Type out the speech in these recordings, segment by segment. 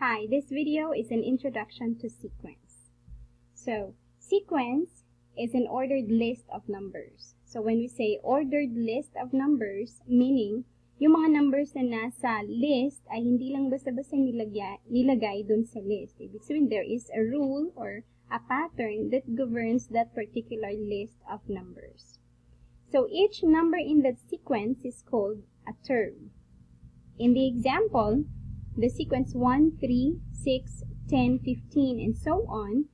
Hi, this video is an introduction to sequence. So, sequence is an ordered list of numbers. So, when we say ordered list of numbers, meaning, yung mga numbers na nasa list ay hindi lang basta-basta nilagay dun sa list. Ibig sabihin, there is a rule or a pattern that governs that particular list of numbers. So, each number in that sequence is called a term. In the example, the sequence 1, 3, 6, 10, 15, and so on.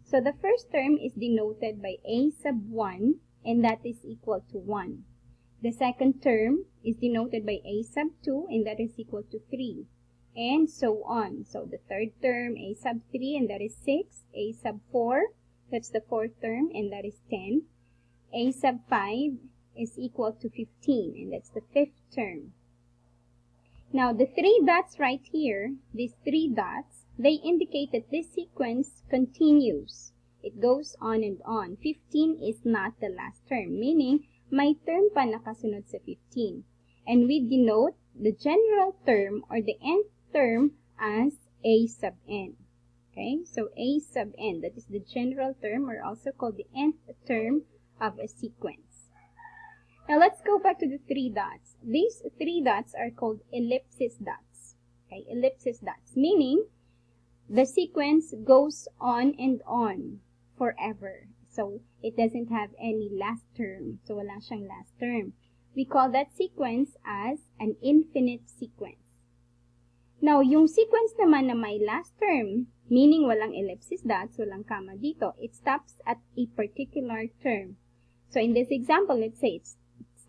So the first term is denoted by a sub 1, and that is equal to 1. The second term is denoted by a sub 2, and that is equal to 3. And so on. So the third term, a sub 3, and that is 6. A sub 4, that's the fourth term, and that is 10. A sub 5 is equal to 15, and that's the fifth term. Now, the three dots right here, these three dots, they indicate that this sequence continues. It goes on and on. 15 is not the last term, meaning may term pa nakasunod sa 15. And we denote the general term or the nth term as a sub n. Okay, so a sub n, that is the general term, or also called the nth term of a sequence. Now, let's go back to the three dots. These three dots are called ellipsis dots. Okay, ellipsis dots, meaning the sequence goes on and on forever. So, it doesn't have any last term. So, wala siyang last term. We call that sequence as an infinite sequence. Now, yung sequence naman na may last term, meaning walang ellipsis dots, walang comma dito, it stops at a particular term. So, in this example, let's say it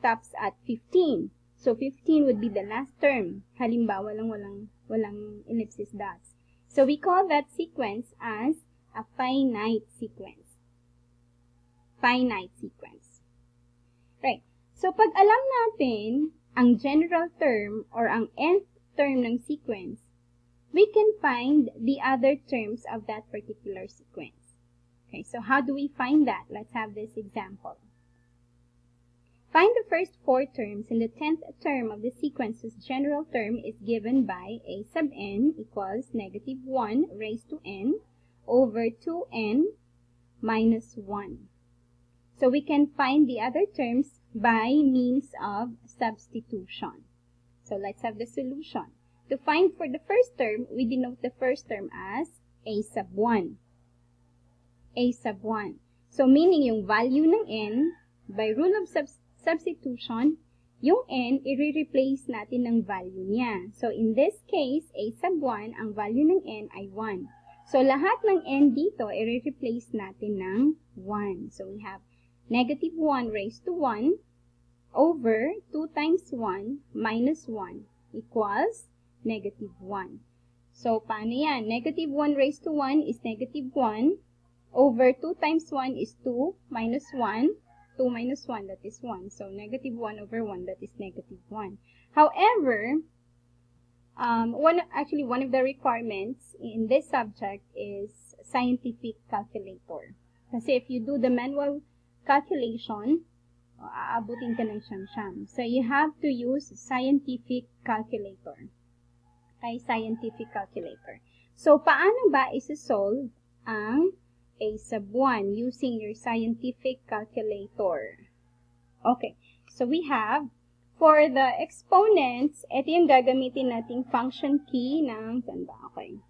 stops at 15. So, 15 would be the last term. Halimbawa walang ellipsis dots. So, we call that sequence as a finite sequence. Finite sequence. Right. So, pag alam natin ang general term or ang nth term ng sequence, we can find the other terms of that particular sequence. Okay, so how do we find that? Let's have this example. Find the first four terms, and the 10th term of the sequence whose general term is given by a sub n equals negative 1 raised to n over 2n minus 1. So we can find the other terms by means of substitution. So let's have the solution. To find for the first term, we denote the first term as a sub 1. A sub 1. So meaning yung value ng n, by rule of substitution, yung n, i-replace natin ng value niya. So, in this case, a sub 1, ang value ng n ay 1. So, lahat ng n dito, i-replace natin ng 1. So, we have negative 1 raised to 1 over 2 times 1 minus 1 equals negative 1. So, paano yan? Negative 1 raised to 1 is negative 1 over 2 times 1 is 2 minus 1. 2 minus 1, that is 1. So, negative 1 over 1, that is negative 1. However, one of the requirements in this subject is scientific calculator. Kasi if you do the manual calculation, aabutin ka ng siyam-siyam. So, you have to use scientific calculator. Okay, scientific calculator. So, paano ba isa-solve ang a sub 1 using your scientific calculator? Okay, so we have, for the exponents, ito yung gagamitin nating function key ng, saan ba? Okay.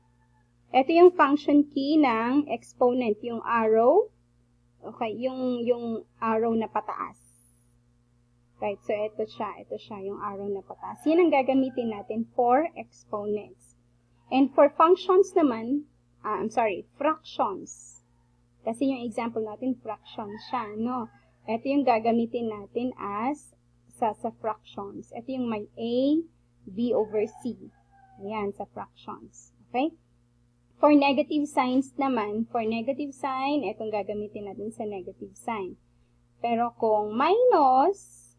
Ito yung function key ng exponent, yung arrow. Okay, yung arrow na pataas. Right, so ito siya, yung arrow na pataas. Yan ang gagamitin natin for exponents. And for functions naman, fractions. Kasi yung example natin, fraction siya, no? Ito yung gagamitin natin as sa fractions. Ito yung may A, B over C. Ayan, sa fractions. Okay? For negative signs naman, for negative sign, itong gagamitin natin sa negative sign. Pero kung minus,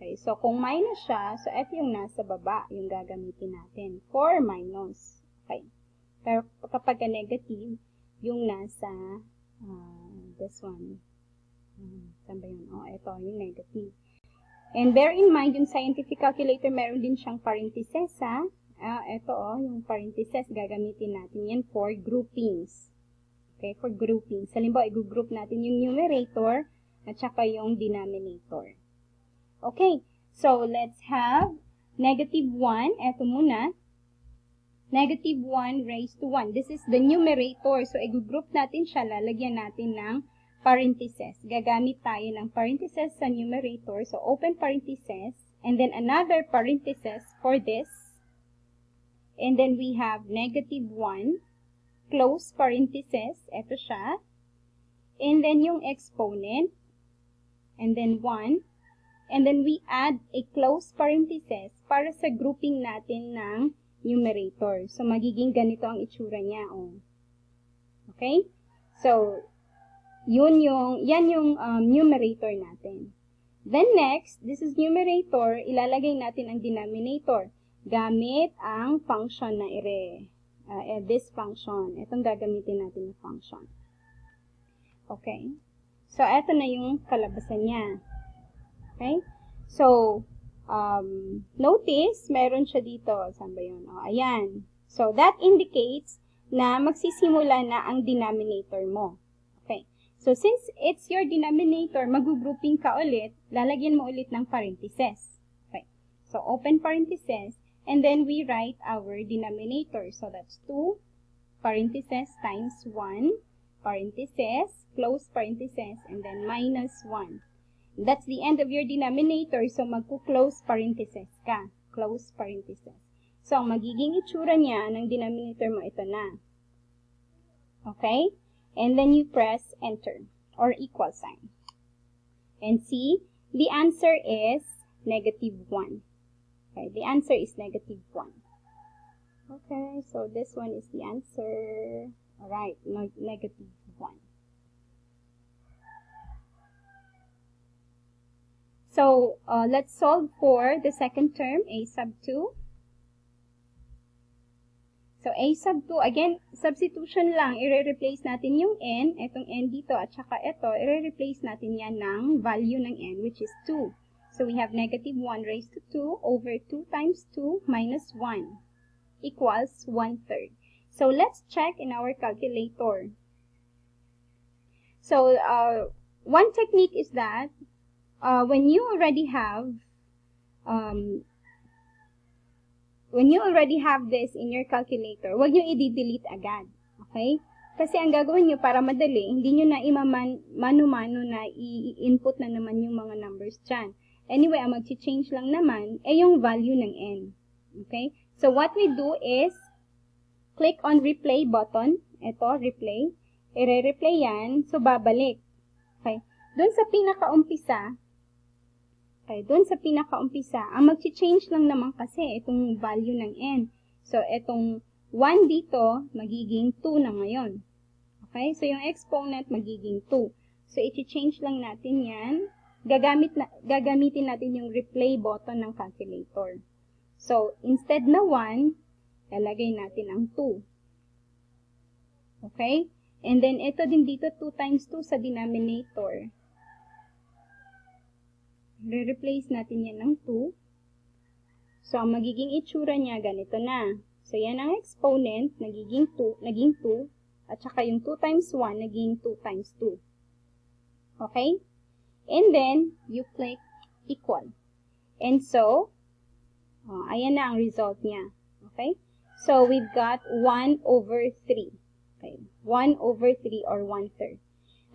okay, so kung minus siya, so ito yung nasa baba, yung gagamitin natin for minus. Okay? Pero kapag negative, yung nasa this one. Saan ba yun? Oh, ito, yung negative. And bear in mind, yung scientific calculator, meron din siyang parentheses, ha? ito yung parentheses, gagamitin natin yan for groupings. Okay, for groupings. Halimbawa, i-group natin yung numerator at saka yung denominator. Okay, so let's have negative 1. Ito muna. Negative 1 raised to 1. This is the numerator. So, i-group natin siya. Lalagyan natin ng parentheses. Gagamit tayo ng parentheses sa numerator. So, open parentheses. And then, another parentheses for this. And then, we have negative 1. Close parentheses, ito siya. And then yung exponent, and then 1. And then we add a close parentheses para sa grouping natin ng numerator. So, magiging ganito ang itsura niya. Oh. Okay? So, yan yung numerator natin. Then next, this is numerator, ilalagay natin ang denominator gamit ang function na this function. Itong gagamitin natin na function. Okay? So, ito na yung kalabasan niya. Okay? So, notice, meron siya dito. Saan ba yun? O, ayan. So, that indicates na magsisimula na ang denominator mo. Okay? So, since it's your denominator, mag-grouping ka ulit, lalagyan mo ulit ng parentheses. Okay? So, open parentheses. And then, we write our denominator. So, that's 2 parentheses times 1 parentheses, close parentheses, and then minus 1. That's the end of your denominator. So, magku-close parentheses ka. Close parentheses. So, ang magiging itsura niya ng denominator mo, ito na. Okay? And then, you press enter or equal sign. And see, the answer is negative 1. Okay, the answer is negative 1. Okay, so this one is the answer. Alright, negative 1. So, let's solve for the second term, a sub 2. So, a sub 2, again, substitution lang. I-replace natin yung n, itong n dito, at saka ito, i-replace natin yan ng value ng n, which is 2. So, we have negative 1 raised to 2 over 2 times 2 minus 1 equals 1/3. So, let's check in our calculator. So, one technique is that when you already have this in your calculator, huwag nyo i-delete agad. Okay? Kasi ang gagawin nyo para madali, hindi nyo na mano-mano na i-input na naman yung mga numbers dyan. Anyway, ang mag-change lang naman ay yung value ng n. Okay? So, what we do is, click on replay button. Ito, replay. I-replay yan. So, babalik. Okay? Doon sa pinaka-umpisa, ang mag-change lang naman kasi itong value ng n. So, itong 1 dito, magiging 2 na ngayon. Okay? So, yung exponent, magiging 2. So, i-change lang natin yan. Gagamitin natin yung replay button ng calculator. So, instead na 1, lalagay natin ang 2. Okay? And then, ito din dito, 2 times 2 sa denominator. Re-replace natin yan ng 2. So, ang magiging itsura niya, ganito na. So, yan ang exponent, naging 2, at saka yung 2 times 1, naging 2 times 2. Okay? And then, you click equal. And so, ayan na ang result niya. Okay? So, we've got 1 over 3. Okay? 1 over 3 or 1/3.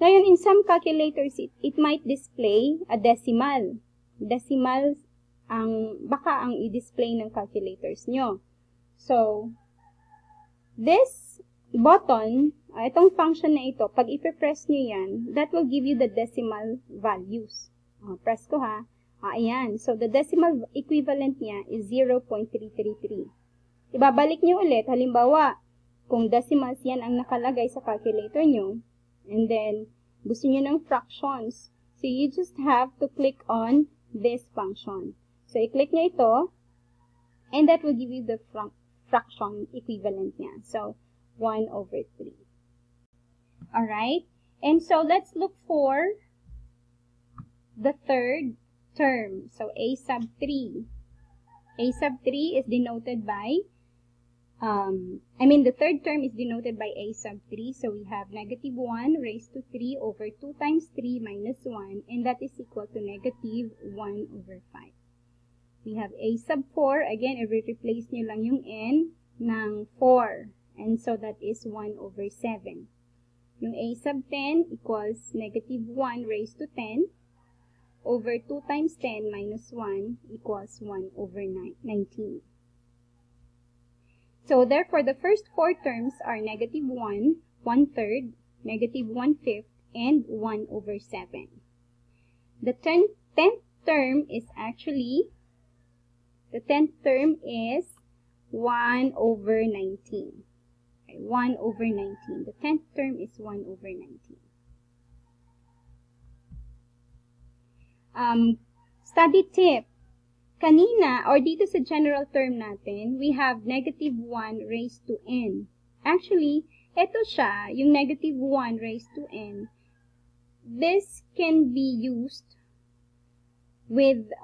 Ngayon, in some calculators, it might display a decimal. Decimal baka ang i-display ng calculators nyo. So, this button, itong function na ito, pag ipe-press nyo yan, that will give you the decimal values. Press ko ha. Ayan. So, the decimal equivalent niya is 0.333. Ibabalik nyo ulit. Halimbawa, kung decimals yan ang nakalagay sa calculator nyo, and then, gusto nyo ng fractions. So, you just have to click on this function. So, i-click nyo ito, and that will give you the fraction equivalent niya. So, 1 over 3. Alright? And so, let's look for the third term. So, a sub 3. A sub 3 is denoted by the third term is denoted by a sub 3. So we have negative 1 raised to 3 over 2 times 3 minus 1, and that is equal to negative 1 over 5. We have a sub 4. Again, i-replace nyo lang yung n ng 4. And so that is 1 over 7. Yung a sub 10 equals negative 1 raised to 10 over 2 times 10 minus 1 equals 1 over 19. So therefore, the first four terms are negative 1, 1/3, negative 1/5, and 1 over 7. The 10th term is actually, 1 over 19. Okay, 1 over 19. The 10th term is 1 over 19. Study tip. Kanina, or dito sa general term natin, we have negative 1 raised to n. Actually, ito siya, yung negative 1 raised to n. This can be used with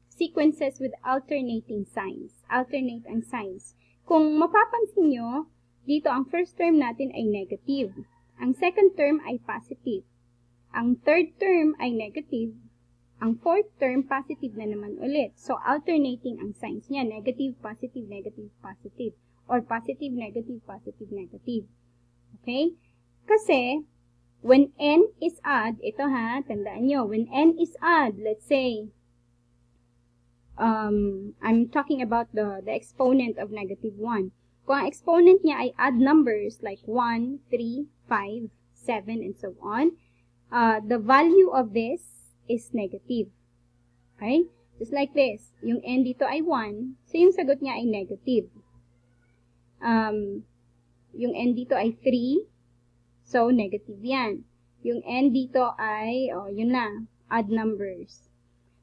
sequences with alternating signs. Alternate ang signs. Kung mapapansin nyo, dito ang first term natin ay negative. Ang second term ay positive. Ang third term ay negative. Ang fourth term, positive na naman ulit. So, alternating ang signs niya. Negative, positive, negative, positive. Or positive, negative, positive, negative. Okay? Kasi, when n is odd, ito ha, tandaan nyo, when n is odd, let's say, I'm talking about the exponent of negative 1. Kung ang exponent niya ay odd numbers like 1, 3, 5, 7, and so on, the value of this is negative. Okay? Just like this. Yung n dito ay 1, so yung sagot niya ay negative. Yung n dito ay 3, so negative yan. Yung n dito ay, yun na, odd numbers.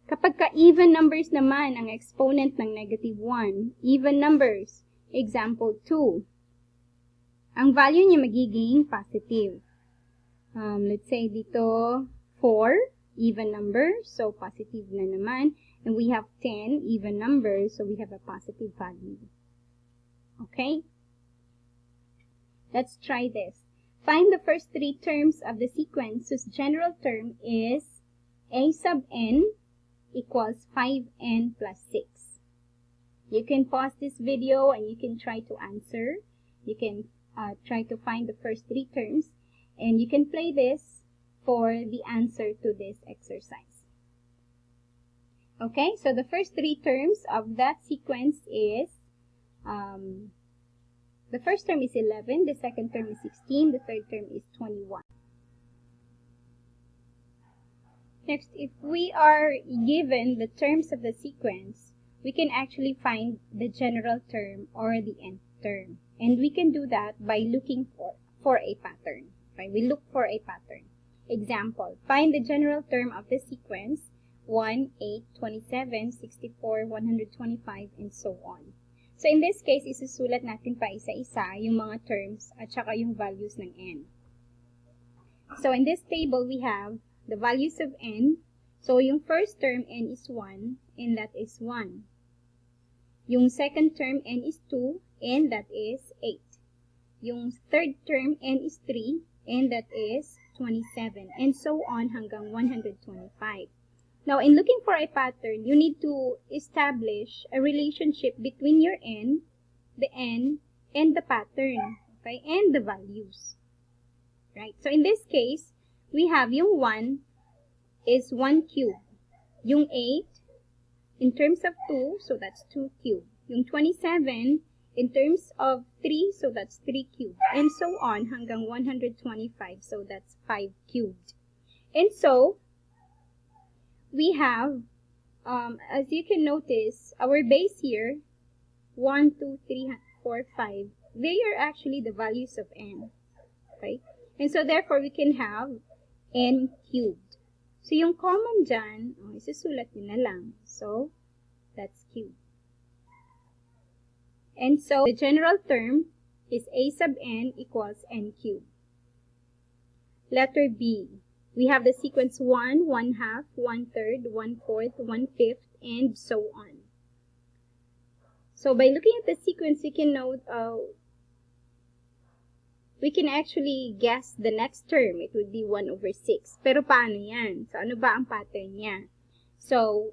Kapag ka-even numbers naman ang exponent ng negative 1, even numbers, example 2, ang value niya magiging positive. Let's say dito, 4, even number, so positive na naman. And we have 10 even numbers, so we have a positive value. Okay? Let's try this. Find the first three terms of the sequence whose general term is a sub n equals 5n plus 6. You can pause this video and you can try to answer. You can try to find the first three terms, and you can play this for the answer to this exercise. Okay, so the first three terms of that sequence is, the first term is 11, the second term is 16, the third term is 21. Next, if we are given the terms of the sequence, we can actually find the general term or the nth term. And we can do that by looking for a pattern. Okay? We look for a pattern. Example, find the general term of the sequence 1, 8, 27, 64, 125, and so on. So in this case, isusulat natin pa isa-isa yung mga terms at saka yung values ng n. So in this table, we have the values of n. So yung first term, n is 1, and that is 1. Yung second term, n is 2, and that is 8. Yung third term, n is 3, and that is 27, and so on hanggang 125. Now, in looking for a pattern, you need to establish a relationship between your n, and the pattern, okay, and the values. Right? So, in this case, we have yung 1 is 1 cube. Yung 8, in terms of 2, so that's 2 cube. Yung 27, in terms of 3, so that's 3 cubed. And so on hanggang 125, so that's 5 cubed. And so, we have, as you can notice, our base here, 1, 2, 3, 4, 5, they are actually the values of n. Okay? And so, therefore, we can have n cubed. So, yung common dyan, isusulat nyo na lang. So, that's cubed. And so, the general term is a sub n equals n cubed. Letter B. We have the sequence 1, 1/2, 1/3, 1/4, 1/5, and so on. So by looking at the sequence, we can know, we can actually guess the next term. It would be 1 over 6. Pero paano yan? So ano ba ang pattern niya? So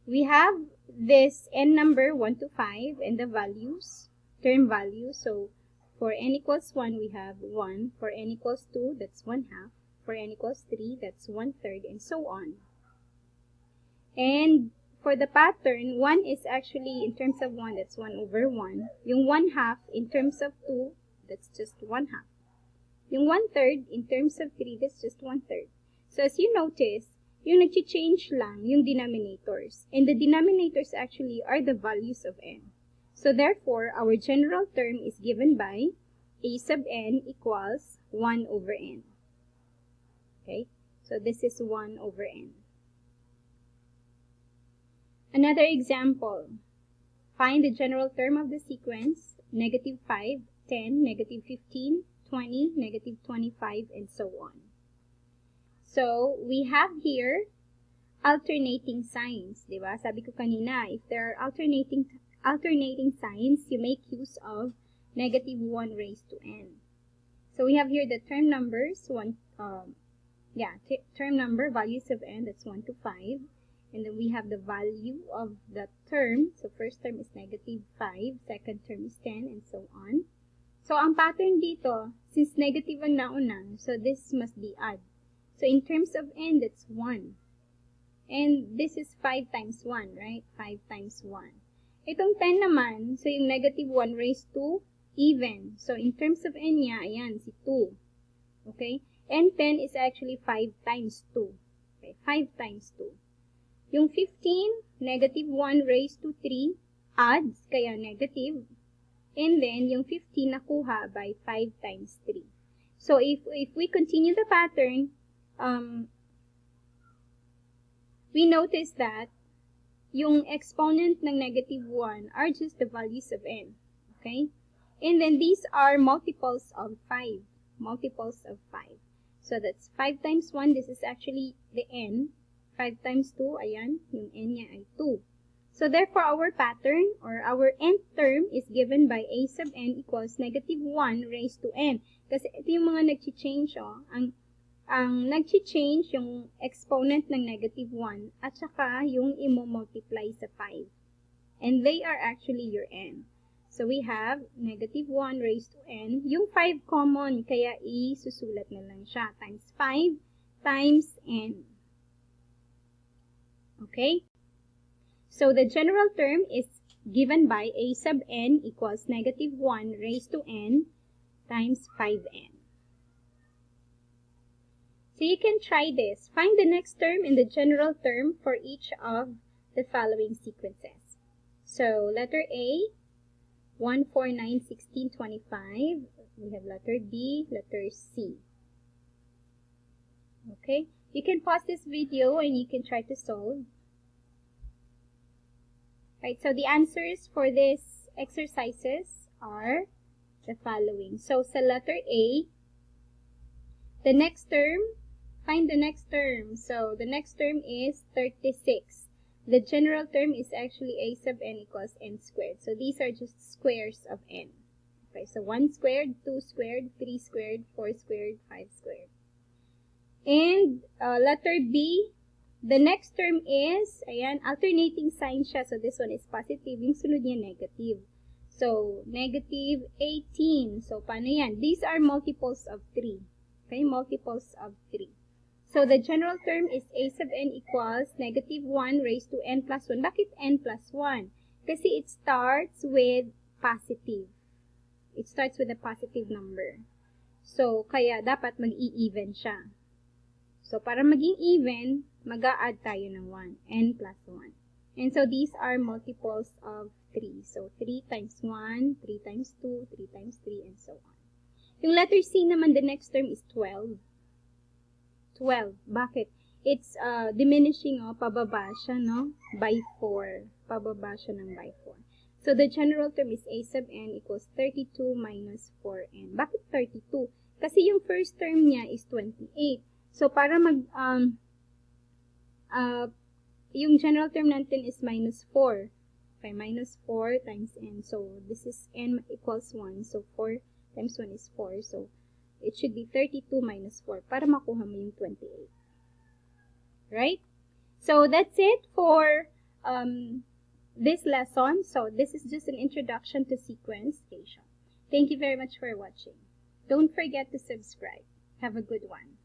we have this n number 1 to 5 and the values, term values. So for n equals 1, we have 1. For n equals 2, that's 1/2. For n equals 3, that's 1/3, and so on. And for the pattern, 1 is actually, in terms of 1, that's 1 over 1. Yung 1/2, in terms of 2, that's just 1/2. Yung 1/3, in terms of 3, that's just 1/3. So as you notice, yung nag-change lang yung denominators. And the denominators actually are the values of n. So therefore, our general term is given by a sub n equals 1 over n. Okay? So this is 1 over n. Another example. Find the general term of the sequence, -5, 10, -15, 20, -25, and so on. So, we have here alternating signs, di ba? Sabi ko kanina, if there are alternating signs, you make use of -1 raised to n. So, we have here the term numbers, term number, values of n, that's 1 to 5. And then we have the value of the term. So, first term is -5, second term is 10, and so on. So, ang pattern dito, since negative ang nauna, so this must be odd. So, in terms of n, that's 1. And this is 5 times 1, right? 5 times 1. Itong 10 naman, so yung -1 raised to even. So, in terms of n niya, ayan, si 2. Okay? And 10 is actually 5 times 2. Okay? 5 times 2. Yung 15, -1 raised to 3, adds, kaya negative. And then, yung 15 nakuha by 5 times 3. So, if we continue the pattern, we notice that yung exponent ng -1 are just the values of n. Okay? And then, these are multiples of 5. Multiples of 5. So, that's 5 times 1. This is actually the n. 5 times 2, ayan, yung n niya ay 2. So, therefore, our pattern or our nth term is given by a sub n equals -1 raised to n. Kasi ito yung mga nag-change, oh. Ang nag-change yung exponent ng -1 at saka yung imo-multiply sa 5. And they are actually your n. So, we have -1 raised to n. Yung 5 common, kaya isusulat na lang siya. Times 5 times n. Okay? So, the general term is given by a sub n equals -1 raised to n times 5n. So, you can try this. Find the next term and the general term for each of the following sequences. So, letter A, 1, 4, 9, 16, 25. We have letter B, letter C. Okay? You can pause this video and you can try to solve. Right, so the answers for these exercises are the following. So, sa letter A, the next term, find the next term. So, the next term is 36. The general term is actually a sub n equals n squared. So, these are just squares of n. Okay, so 1 squared, 2 squared, 3 squared, 4 squared, 5 squared. And letter B, the next term is, ayan, alternating sign siya. So, this one is positive. Yung sunod niya, negative. So, -18. So, paano yan? These are multiples of 3. Okay, multiples of 3. So, the general term is a sub n equals -1 raised to n plus 1. Bakit n plus 1? Kasi it starts with positive. It starts with a positive number. So, kaya dapat mag-i-even siya. So, para maging even, mag-a-add tayo ng 1, n plus 1. And so, these are multiples of 3. So, 3 times 1, 3 times 2, 3 times 3, and so on. Yung letter C naman, the next term is 12. 12. Bakit? It's diminishing, pababa siya, no? By 4. Pababa siya ng by 4. So, the general term is a sub n equals 32 minus 4n. Bakit 32? Kasi yung first term niya is 28. So, para yung general term natin is -4. 5 minus 4 times n. So this is n equals 1. So 4 times 1 is 4. So it should be 32 minus 4 para makuha mo yung 28. Right? So that's it for this lesson. So this is just an introduction to sequence. Thank you very much for watching. Don't forget to subscribe. Have a good one.